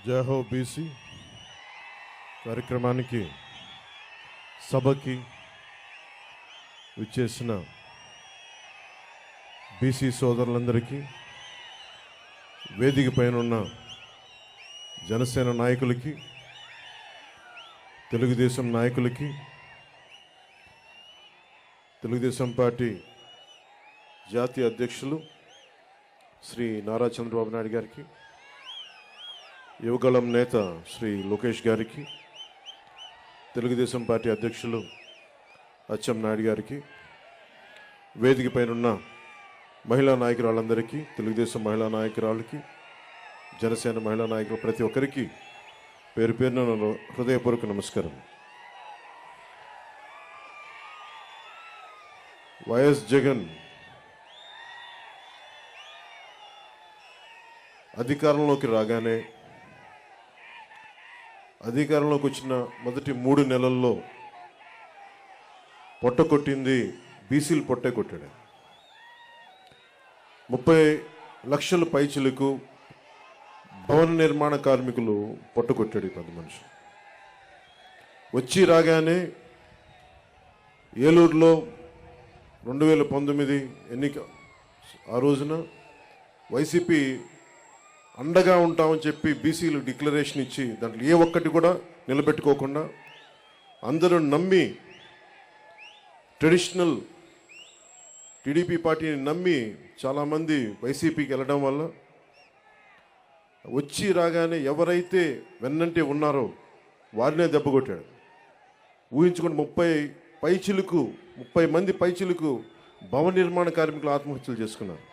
జై హో బీసీ కార్యక్రమానికి సభకి విచ్చేసిన బీసీ సోదరులందరికీ, వేదిక పైన ఉన్న జనసేన నాయకులకి, తెలుగుదేశం నాయకులకి, తెలుగుదేశం పార్టీ జాతీయ అధ్యక్షులు శ్రీ నారా చంద్రబాబు నాయుడు గారికి, యువగళం నేత శ్రీ లోకేష్ గారికి, తెలుగుదేశం పార్టీ అధ్యక్షులు అచ్చెం నాయుడు గారికి, వేదిక పైన ఉన్న మహిళా నాయకురాళ్ళందరికీ, తెలుగుదేశం మహిళా నాయకురాళ్ళకి, జనసేన మహిళా నాయకులు ప్రతి ఒక్కరికి పేరు పేరున హృదయపూర్వక నమస్కారం. వైఎస్ జగన్ అధికారంలోకి రాగానే, అధికారంలోకి వచ్చిన మొదటి 3 నెలల్లో పొట్ట కొట్టింది బీసీలు పొట్టే కొట్టాడు. 30 లక్షల పైచిలకు భవన నిర్మాణ కార్మికులు పొట్ట కొట్టాడు ఈ 10 మనుషులు. వచ్చి రాగానే ఏలూరులో 2019 ఎన్నిక ఆ రోజున వైసీపీ అండగా ఉంటామని చెప్పి బీసీలు డిక్లరేషన్ ఇచ్చి దాంట్లో ఏ ఒక్కటి కూడా నిలబెట్టుకోకుండా అందరూ నమ్మి, ట్రెడిషనల్ టీడీపీ పార్టీని నమ్మి చాలామంది వైసీపీకి వెళ్ళడం వల్ల వచ్చి రాగానే ఎవరైతే వెన్నంటే ఉన్నారో వారినే దెబ్బకొట్టాడు. ఊహించుకుని 30 మంది పైచిలుకు భవన నిర్మాణ కార్మికులు ఆత్మహత్యలు చేసుకున్నారు.